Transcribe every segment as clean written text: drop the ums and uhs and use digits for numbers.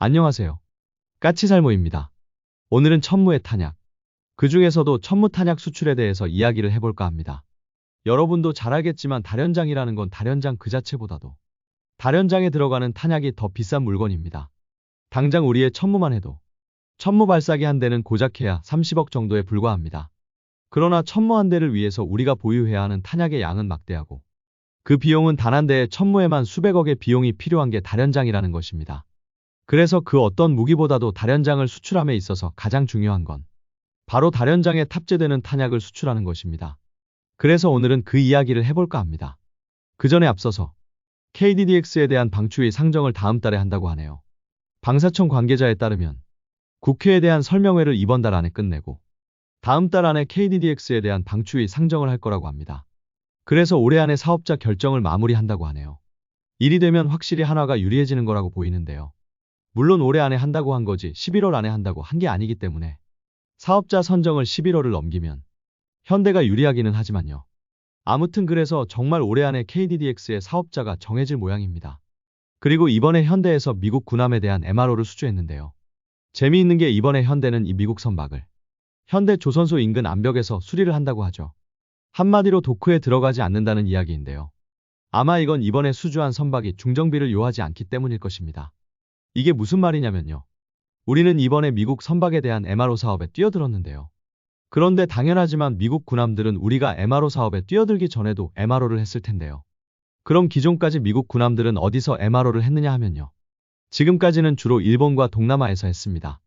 안녕하세요. 까치살모입니다. 오늘은 천무의 탄약, 그 중에서도 천무 탄약 수출에 대해서 이야기를 해볼까 합니다. 여러분도 잘 알겠지만 다련장이라는 건 다련장 그 자체보다도 다련장에 들어가는 탄약이 더 비싼 물건입니다. 당장 우리의 천무만 해도 천무 발사기 한 대는 고작해야 30억 정도에 불과합니다. 그러나 천무 한 대를 위해서 우리가 보유해야 하는 탄약의 양은 막대하고 그 비용은 단 한 대의 천무에만 수백억의 비용이 필요한 게 다련장이라는 것입니다. 그래서 그 어떤 무기보다도 다련장을 수출함에 있어서 가장 중요한 건 바로 다련장에 탑재되는 탄약을 수출하는 것입니다. 그래서 오늘은 그 이야기를 해볼까 합니다. 그 전에 앞서서 KDDX에 대한 방추위 상정을 다음 달에 한다고 하네요. 방사청 관계자에 따르면 국회에 대한 설명회를 이번 달 안에 끝내고 다음 달 안에 KDDX에 대한 방추위 상정을 할 거라고 합니다. 그래서 올해 안에 사업자 결정을 마무리한다고 하네요. 일이 되면 확실히 한화가 유리해지는 거라고 보이는데요. 물론 올해 안에 한다고 한 거지 11월 안에 한다고 한 게 아니기 때문에 사업자 선정을 11월을 넘기면 현대가 유리하기는 하지만요. 아무튼 그래서 정말 올해 안에 KDDX의 사업자가 정해질 모양입니다. 그리고 이번에 현대에서 미국 군함에 대한 MRO를 수주했는데요. 재미있는 게 이번에 현대는 이 미국 선박을 현대 조선소 인근 암벽에서 수리를 한다고 하죠. 한마디로 도크에 들어가지 않는다는 이야기인데요. 아마 이건 이번에 수주한 선박이 중정비를 요하지 않기 때문일 것입니다. 이게 무슨 말이냐면요. 우리는 이번에 미국 선박에 대한 MRO 사업에 뛰어들었는데요. 그런데 당연하지만 미국 군함들은 우리가 MRO 사업에 뛰어들기 전에도 MRO를 했을 텐데요. 그럼 기존까지 미국 군함들은 어디서 MRO를 했느냐 하면요. 지금까지는 주로 일본과 동남아에서 했습니다.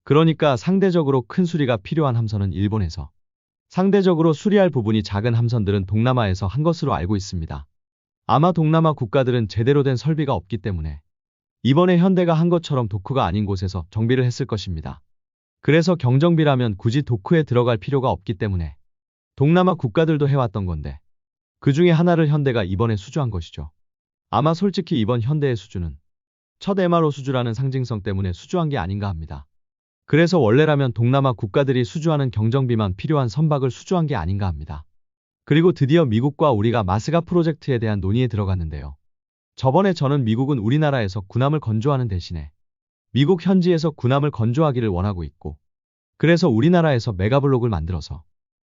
그러니까 상대적으로 큰 수리가 필요한 함선은 일본에서, 상대적으로 수리할 부분이 작은 함선들은 동남아에서 한 것으로 알고 있습니다. 아마 동남아 국가들은 제대로 된 설비가 없기 때문에 이번에 현대가 한 것처럼 도크가 아닌 곳에서 정비를 했을 것입니다. 그래서 경정비라면 굳이 도크에 들어갈 필요가 없기 때문에 동남아 국가들도 해왔던 건데 그 중에 하나를 현대가 이번에 수주한 것이죠. 아마 솔직히 이번 현대의 수주는 첫 MRO 수주라는 상징성 때문에 수주한 게 아닌가 합니다. 그래서 원래라면 동남아 국가들이 수주하는 경정비만 필요한 선박을 수주한 게 아닌가 합니다. 그리고 드디어 미국과 우리가 마스가 프로젝트에 대한 논의에 들어갔는데요. 저번에 저는 미국은 우리나라에서 군함을 건조하는 대신에 미국 현지에서 군함을 건조하기를 원하고 있고 그래서 우리나라에서 메가블록을 만들어서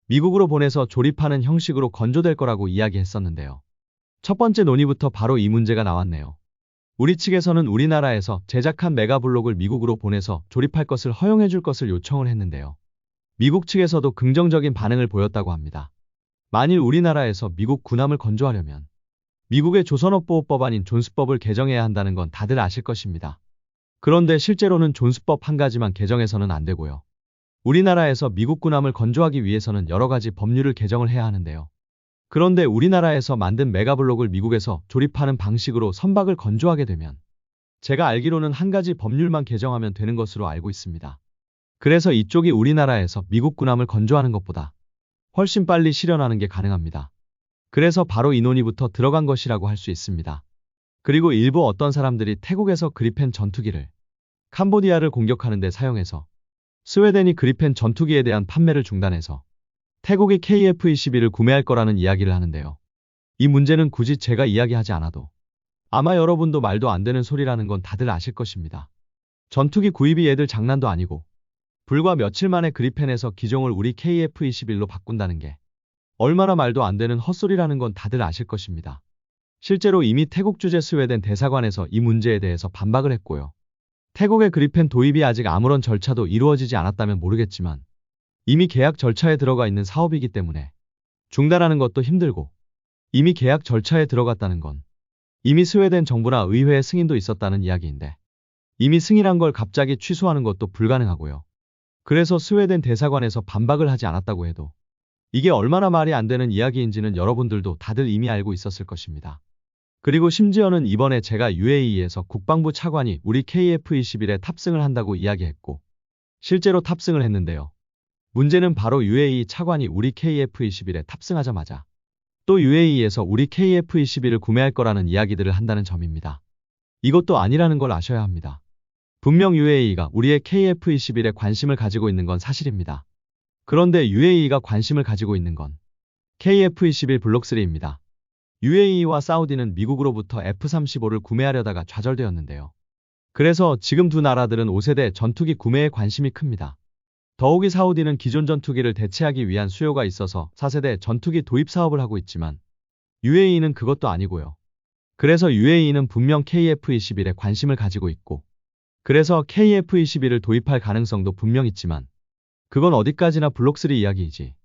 미국으로 보내서 조립하는 형식으로 건조될 거라고 이야기했었는데요. 첫 번째 논의부터 바로 이 문제가 나왔네요. 우리 측에서는 우리나라에서 제작한 메가블록을 미국으로 보내서 조립할 것을 허용해 줄 것을 요청을 했는데요. 미국 측에서도 긍정적인 반응을 보였다고 합니다. 만일 우리나라에서 미국 군함을 건조하려면 미국의 조선업보호법안인 존스법을 개정해야 한다는 건 다들 아실 것입니다. 그런데 실제로는 존스법 한 가지만 개정해서는 안 되고요. 우리나라에서 미국 군함을 건조하기 위해서는 여러 가지 법률을 개정을 해야 하는데요. 그런데 우리나라에서 만든 메가블록을 미국에서 조립하는 방식으로 선박을 건조하게 되면 제가 알기로는 한 가지 법률만 개정하면 되는 것으로 알고 있습니다. 그래서 이쪽이 우리나라에서 미국 군함을 건조하는 것보다 훨씬 빨리 실현하는 게 가능합니다. 그래서 바로 이 논의부터 들어간 것이라고 할 수 있습니다. 그리고 일부 어떤 사람들이 태국에서 그리펜 전투기를 캄보디아를 공격하는 데 사용해서 스웨덴이 그리펜 전투기에 대한 판매를 중단해서 태국이 KF-21을 구매할 거라는 이야기를 하는데요. 이 문제는 굳이 제가 이야기하지 않아도 아마 여러분도 말도 안 되는 소리라는 건 다들 아실 것입니다. 전투기 구입이 애들 장난도 아니고 불과 며칠 만에 그리펜에서 기종을 우리 KF-21로 바꾼다는 게 얼마나 말도 안 되는 헛소리라는 건 다들 아실 것입니다. 실제로 이미 태국 주재 스웨덴 대사관에서 이 문제에 대해서 반박을 했고요. 태국의 그리펜 도입이 아직 아무런 절차도 이루어지지 않았다면 모르겠지만 이미 계약 절차에 들어가 있는 사업이기 때문에 중단하는 것도 힘들고 이미 계약 절차에 들어갔다는 건 이미 스웨덴 정부나 의회의 승인도 있었다는 이야기인데 이미 승인한 걸 갑자기 취소하는 것도 불가능하고요. 그래서 스웨덴 대사관에서 반박을 하지 않았다고 해도 이게 얼마나 말이 안 되는 이야기인지는 여러분들도 다들 이미 알고 있었을 것입니다. 그리고 심지어는 이번에 제가 UAE에서 국방부 차관이 우리 KF-21에 탑승을 한다고 이야기했고 실제로 탑승을 했는데요. 문제는 바로 UAE 차관이 우리 KF-21에 탑승하자마자 또 UAE에서 우리 KF-21을 구매할 거라는 이야기들을 한다는 점입니다. 이것도 아니라는 걸 아셔야 합니다. 분명 UAE가 우리의 KF-21에 관심을 가지고 있는 건 사실입니다. 그런데 UAE가 관심을 가지고 있는 건 KF-21 블록3입니다. UAE와 사우디는 미국으로부터 F-35를 구매하려다가 좌절되었는데요. 그래서 지금 두 나라들은 5세대 전투기 구매에 관심이 큽니다. 더욱이 사우디는 기존 전투기를 대체하기 위한 수요가 있어서 4세대 전투기 도입 사업을 하고 있지만 UAE는 그것도 아니고요. 그래서 UAE는 분명 KF-21에 관심을 가지고 있고 그래서 KF-21을 도입할 가능성도 분명 있지만 그건 어디까지나 블록3 이야기이지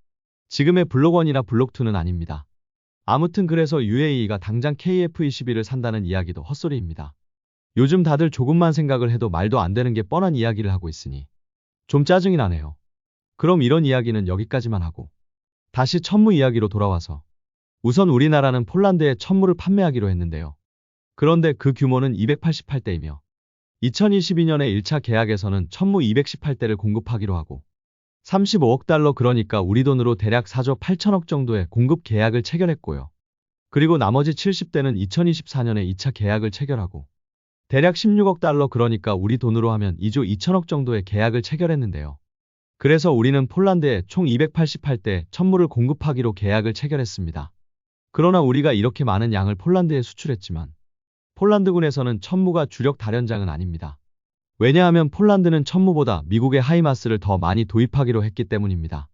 지금의 블록1이나 블록2는 아닙니다. 아무튼 그래서 UAE가 당장 KF-21을 산다는 이야기도 헛소리입니다. 요즘 다들 조금만 생각을 해도 말도 안 되는 게 뻔한 이야기를 하고 있으니 좀 짜증이 나네요. 그럼 이런 이야기는 여기까지만 하고 다시 천무 이야기로 돌아와서 우선 우리나라는 폴란드에 천무를 판매하기로 했는데요. 그런데 그 규모는 288대이며 2022년에 1차 계약에서는 천무 218대를 공급하기로 하고 35억 달러 그러니까 우리 돈으로 대략 4조 8천억 정도의 공급 계약을 체결했고요. 그리고 나머지 70대는 2024년에 2차 계약을 체결하고 대략 16억 달러 그러니까 우리 돈으로 하면 2조 2천억 정도의 계약을 체결했는데요. 그래서 우리는 폴란드에 총 288대 천무를 공급하기로 계약을 체결했습니다. 그러나 우리가 이렇게 많은 양을 폴란드에 수출했지만 폴란드군에서는 천무가 주력 다련장은 아닙니다. 왜냐하면 폴란드는 천무보다 미국의 하이마스를 더 많이 도입하기로 했기 때문입니다.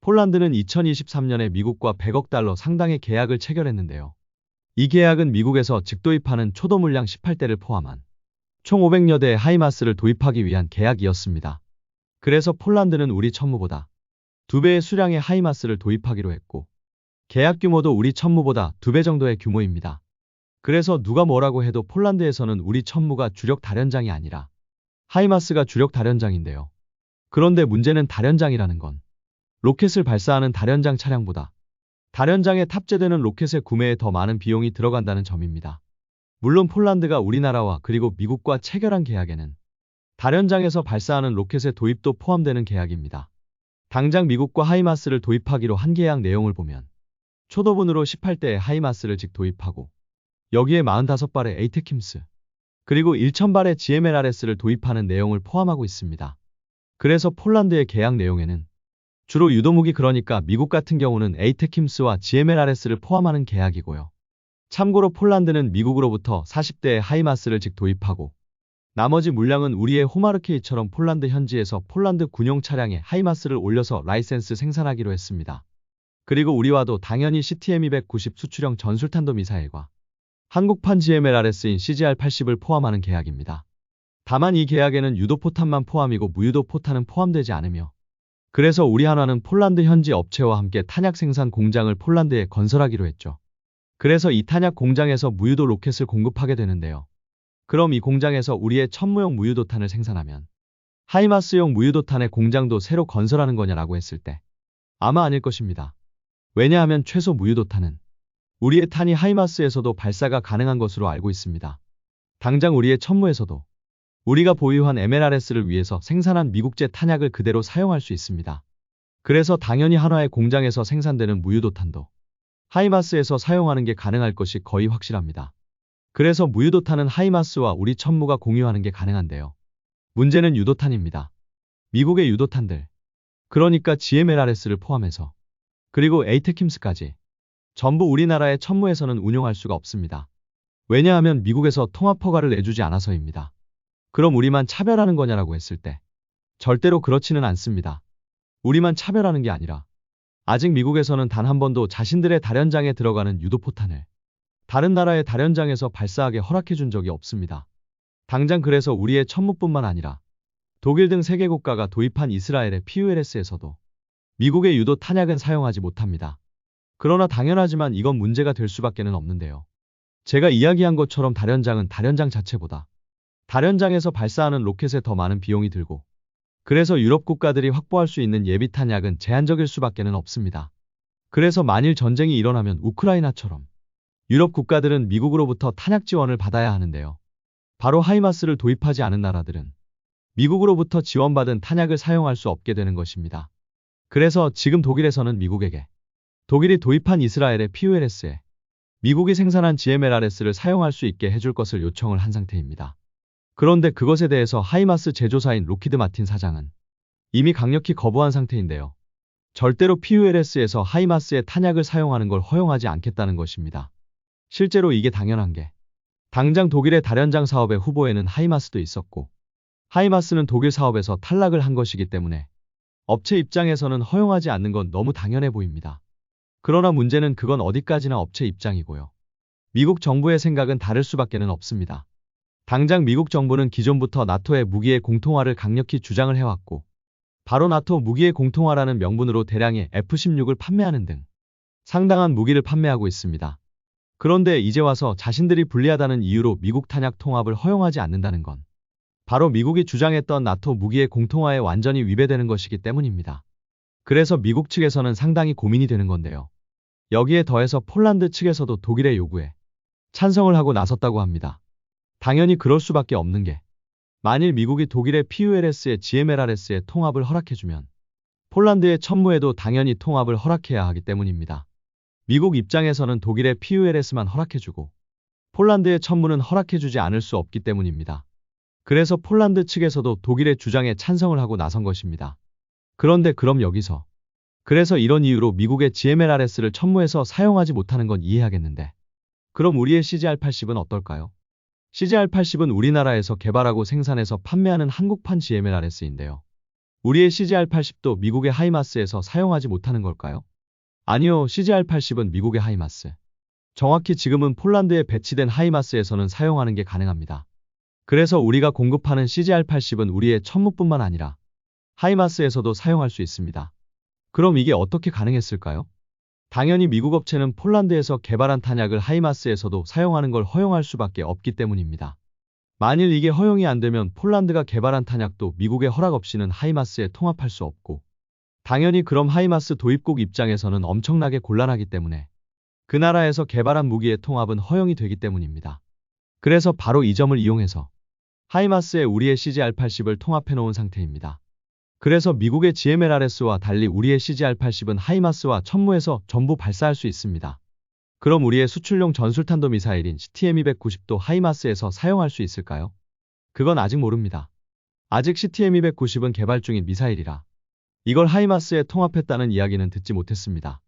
폴란드는 2023년에 미국과 100억 달러 상당의 계약을 체결했는데요. 이 계약은 미국에서 직도입하는 초도 물량 18대를 포함한 총 500여 대의 하이마스를 도입하기 위한 계약이었습니다. 그래서 폴란드는 우리 천무보다 2배의 수량의 하이마스를 도입하기로 했고 계약 규모도 우리 천무보다 2배 정도의 규모입니다. 그래서 누가 뭐라고 해도 폴란드에서는 우리 천무가 주력 다련장이 아니라 하이마스가 주력 다련장인데요. 그런데 문제는 다련장이라는 건 로켓을 발사하는 다련장 차량보다 다련장에 탑재되는 로켓의 구매에 더 많은 비용이 들어간다는 점입니다. 물론 폴란드가 우리나라와 그리고 미국과 체결한 계약에는 다련장에서 발사하는 로켓의 도입도 포함되는 계약입니다. 당장 미국과 하이마스를 도입하기로 한 계약 내용을 보면 초도분으로 18대의 하이마스를 직 도입하고 여기에 45발의 에이테킴스 그리고 1000발의 GMLRS를 도입하는 내용을 포함하고 있습니다. 그래서 폴란드의 계약 내용에는 주로 유도무기 그러니까 미국 같은 경우는 에이테킴스와 GMLRS를 포함하는 계약이고요. 참고로 폴란드는 미국으로부터 40대의 하이마스를 직 도입하고 나머지 물량은 우리의 호마르케이처럼 폴란드 현지에서 폴란드 군용 차량에 하이마스를 올려서 라이센스 생산하기로 했습니다. 그리고 우리와도 당연히 CTM-290 수출형 전술탄도 미사일과 한국판 GMLRS인 CGR-80을 포함하는 계약입니다. 다만 이 계약에는 유도포탄만 포함이고 무유도 포탄은 포함되지 않으며 그래서 우리 한화는 폴란드 현지 업체와 함께 탄약 생산 공장을 폴란드에 건설하기로 했죠. 그래서 이 탄약 공장에서 무유도 로켓을 공급하게 되는데요. 그럼 이 공장에서 우리의 천무용 무유도탄을 생산하면 하이마스용 무유도탄의 공장도 새로 건설하는 거냐라고 했을 때 아마 아닐 것입니다. 왜냐하면 최소 무유도탄은 우리의 탄이 하이마스에서도 발사가 가능한 것으로 알고 있습니다. 당장 우리의 천무에서도 우리가 보유한 MLRS를 위해서 생산한 미국제 탄약을 그대로 사용할 수 있습니다. 그래서 당연히 한화의 공장에서 생산되는 무유도탄도 하이마스에서 사용하는 게 가능할 것이 거의 확실합니다. 그래서 무유도탄은 하이마스와 우리 천무가 공유하는 게 가능한데요. 문제는 유도탄입니다. 미국의 유도탄들, 그러니까 GMLRS를 포함해서 그리고 에이테킴스까지 전부 우리나라의 천무에서는 운용할 수가 없습니다. 왜냐하면 미국에서 통합허가를 내주지 않아서입니다. 그럼 우리만 차별하는 거냐라고 했을 때 절대로 그렇지는 않습니다. 우리만 차별하는 게 아니라 아직 미국에서는 단 한 번도 자신들의 다련장에 들어가는 유도포탄을 다른 나라의 다련장에서 발사하게 허락해 준 적이 없습니다. 당장 그래서 우리의 천무뿐만 아니라 독일 등 세계 국가가 도입한 이스라엘의 PULS에서도 미국의 유도 탄약은 사용하지 못합니다. 그러나 당연하지만 이건 문제가 될 수밖에는 없는데요. 제가 이야기한 것처럼 다련장은 다련장 자체보다 다련장에서 발사하는 로켓에 더 많은 비용이 들고 그래서 유럽 국가들이 확보할 수 있는 예비 탄약은 제한적일 수밖에는 없습니다. 그래서 만일 전쟁이 일어나면 우크라이나처럼 유럽 국가들은 미국으로부터 탄약 지원을 받아야 하는데요. 바로 하이마스를 도입하지 않은 나라들은 미국으로부터 지원받은 탄약을 사용할 수 없게 되는 것입니다. 그래서 지금 독일에서는 미국에게 독일이 도입한 이스라엘의 PULS에 미국이 생산한 GMLRS를 사용할 수 있게 해줄 것을 요청을 한 상태입니다. 그런데 그것에 대해서 하이마스 제조사인 록히드 마틴 사장은 이미 강력히 거부한 상태인데요. 절대로 PULS에서 하이마스의 탄약을 사용하는 걸 허용하지 않겠다는 것입니다. 실제로 이게 당연한 게 당장 독일의 다련장 사업의 후보에는 하이마스도 있었고, 하이마스는 독일 사업에서 탈락을 한 것이기 때문에 업체 입장에서는 허용하지 않는 건 너무 당연해 보입니다. 그러나 문제는 그건 어디까지나 업체 입장이고요. 미국 정부의 생각은 다를 수밖에는 없습니다. 당장 미국 정부는 기존부터 나토의 무기의 공통화를 강력히 주장을 해왔고, 바로 나토 무기의 공통화라는 명분으로 대량의 F-16을 판매하는 등 상당한 무기를 판매하고 있습니다. 그런데 이제 와서 자신들이 불리하다는 이유로 미국 탄약 통합을 허용하지 않는다는 건 바로 미국이 주장했던 나토 무기의 공통화에 완전히 위배되는 것이기 때문입니다. 그래서 미국 측에서는 상당히 고민이 되는 건데요. 여기에 더해서 폴란드 측에서도 독일의 요구에 찬성을 하고 나섰다고 합니다. 당연히 그럴 수밖에 없는 게, 만일 미국이 독일의 PULS의 GMLRS의 통합을 허락해주면 폴란드의 천무에도 당연히 통합을 허락해야 하기 때문입니다. 미국 입장에서는 독일의 PULS만 허락해주고 폴란드의 천무는 허락해주지 않을 수 없기 때문입니다. 그래서 폴란드 측에서도 독일의 주장에 찬성을 하고 나선 것입니다. 그런데 그럼 여기서, 그래서 이런 이유로 미국의 GMLRS를 천무에서 사용하지 못하는 건 이해하겠는데, 그럼 우리의 CGR-80은 어떨까요? CGR-80은 우리나라에서 개발하고 생산해서 판매하는 한국판 GMLRS인데요. 우리의 CGR-80도 미국의 하이마스에서 사용하지 못하는 걸까요? 아니요, CGR-80은 미국의 하이마스, 정확히 지금은 폴란드에 배치된 하이마스에서는 사용하는 게 가능합니다. 그래서 우리가 공급하는 CGR-80은 우리의 천무뿐만 아니라 하이마스에서도 사용할 수 있습니다. 그럼 이게 어떻게 가능했을까요? 당연히 미국 업체는 폴란드에서 개발한 탄약을 하이마스에서도 사용하는 걸 허용할 수밖에 없기 때문입니다. 만일 이게 허용이 안 되면 폴란드가 개발한 탄약도 미국의 허락 없이는 하이마스에 통합할 수 없고, 당연히 그럼 하이마스 도입국 입장에서는 엄청나게 곤란하기 때문에 그 나라에서 개발한 무기의 통합은 허용이 되기 때문입니다. 그래서 바로 이 점을 이용해서 하이마스에 우리의 CGR-80을 통합해 놓은 상태입니다. 그래서 미국의 GMLRS와 달리 우리의 CGR-80은 하이마스와 천무에서 전부 발사할 수 있습니다. 그럼 우리의 수출용 전술탄도 미사일인 CTM-290도 하이마스에서 사용할 수 있을까요? 그건 아직 모릅니다. 아직 CTM-290은 개발 중인 미사일이라 이걸 하이마스에 통합했다는 이야기는 듣지 못했습니다.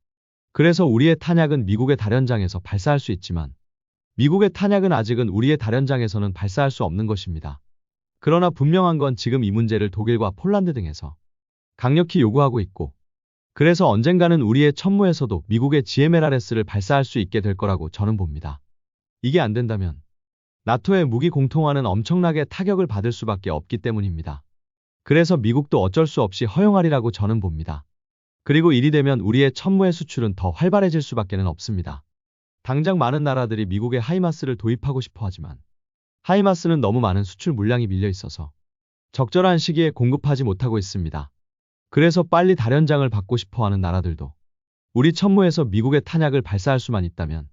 그래서 우리의 탄약은 미국의 다련장에서 발사할 수 있지만 미국의 탄약은 아직은 우리의 다련장에서는 발사할 수 없는 것입니다. 그러나 분명한 건 지금 이 문제를 독일과 폴란드 등에서 강력히 요구하고 있고, 그래서 언젠가는 우리의 천무에서도 미국의 GMLRS를 발사할 수 있게 될 거라고 저는 봅니다. 이게 안 된다면 나토의 무기 공통화는 엄청나게 타격을 받을 수밖에 없기 때문입니다. 그래서 미국도 어쩔 수 없이 허용하리라고 저는 봅니다. 그리고 이리 되면 우리의 천무의 수출은 더 활발해질 수밖에는 없습니다. 당장 많은 나라들이 미국의 하이마스를 도입하고 싶어 하지만 하이마스는 너무 많은 수출 물량이 밀려 있어서 적절한 시기에 공급하지 못하고 있습니다. 그래서 빨리 다련장을 받고 싶어 하는 나라들도 우리 천무에서 미국의 탄약을 발사할 수만 있다면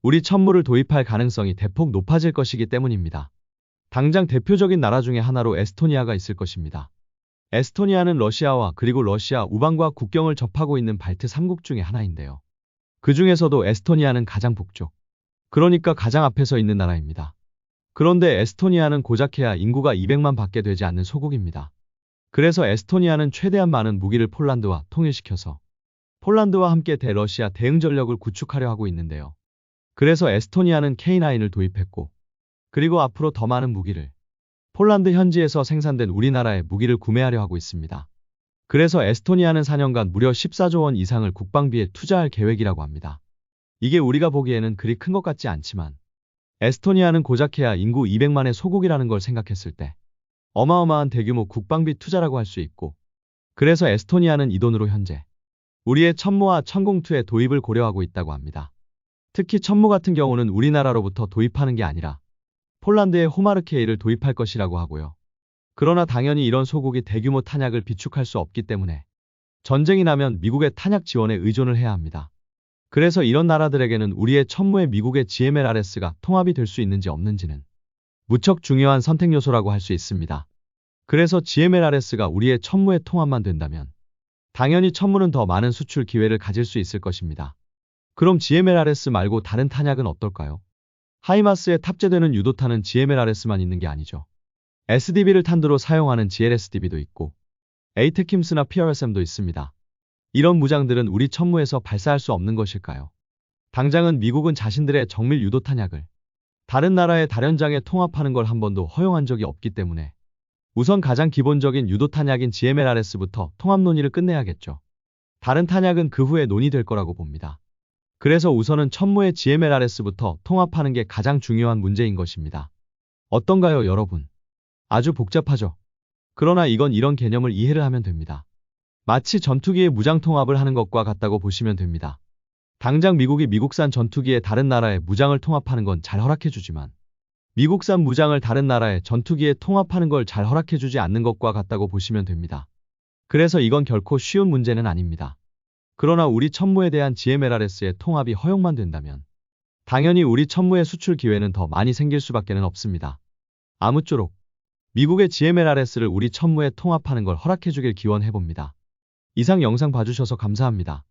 우리 천무를 도입할 가능성이 대폭 높아질 것이기 때문입니다. 당장 대표적인 나라 중에 하나로 에스토니아가 있을 것입니다. 에스토니아는 러시아와 그리고 러시아 우방과 국경을 접하고 있는 발트 3국 중에 하나인데요. 그 중에서도 에스토니아는 가장 북쪽, 그러니까 가장 앞에서 있는 나라입니다. 그런데 에스토니아는 고작 해야 인구가 200만 밖에 되지 않는 소국입니다. 그래서 에스토니아는 최대한 많은 무기를 폴란드와 통일시켜서 폴란드와 함께 대러시아 대응 전력을 구축하려 하고 있는데요. 그래서 에스토니아는 K9을 도입했고, 그리고 앞으로 더 많은 무기를 폴란드 현지에서 생산된 우리나라의 무기를 구매하려 하고 있습니다. 그래서 에스토니아는 4년간 무려 14조 원 이상을 국방비에 투자할 계획이라고 합니다. 이게 우리가 보기에는 그리 큰 것 같지 않지만 에스토니아는 고작 해야 인구 200만의 소국이라는 걸 생각했을 때 어마어마한 대규모 국방비 투자라고 할 수 있고, 그래서 에스토니아는 이 돈으로 현재 우리의 천무와 천공투의 도입을 고려하고 있다고 합니다. 특히 천무 같은 경우는 우리나라로부터 도입하는 게 아니라 폴란드의 호마르케이를 도입할 것이라고 하고요. 그러나 당연히 이런 소국이 대규모 탄약을 비축할 수 없기 때문에 전쟁이 나면 미국의 탄약 지원에 의존을 해야 합니다. 그래서 이런 나라들에게는 우리의 천무에 미국의 GMLRS가 통합이 될 수 있는지 없는지는 무척 중요한 선택 요소라고 할 수 있습니다. 그래서 GMLRS가 우리의 천무에 통합만 된다면 당연히 천무는 더 많은 수출 기회를 가질 수 있을 것입니다. 그럼 GMLRS 말고 다른 탄약은 어떨까요? 하이마스에 탑재되는 유도탄은 GMLRS만 있는 게 아니죠. SDB를 탄두로 사용하는 GLSDB도 있고 에이테킴스나 PRSM도 있습니다. 이런 무장들은 우리 천무에서 발사할 수 없는 것일까요? 당장은 미국은 자신들의 정밀 유도 탄약을 다른 나라의 다련장에 통합하는 걸 한 번도 허용한 적이 없기 때문에 우선 가장 기본적인 유도 탄약인 GMLRS부터 통합 논의를 끝내야겠죠. 다른 탄약은 그 후에 논의될 거라고 봅니다. 그래서 우선은 천무의 GMLRS부터 통합하는 게 가장 중요한 문제인 것입니다. 어떤가요, 여러분? 아주 복잡하죠? 그러나 이건 이런 개념을 이해를 하면 됩니다. 마치 전투기의 무장 통합을 하는 것과 같다고 보시면 됩니다. 당장 미국이 미국산 전투기에 다른 나라의 무장을 통합하는 건 잘 허락해주지만 미국산 무장을 다른 나라의 전투기에 통합하는 걸 잘 허락해주지 않는 것과 같다고 보시면 됩니다. 그래서 이건 결코 쉬운 문제는 아닙니다. 그러나 우리 천무에 대한 GMLRS의 통합이 허용만 된다면 당연히 우리 천무의 수출 기회는 더 많이 생길 수밖에는 없습니다. 아무쪼록 미국의 GMLRS를 우리 천무에 통합하는 걸 허락해주길 기원해봅니다. 이상 영상 봐주셔서 감사합니다.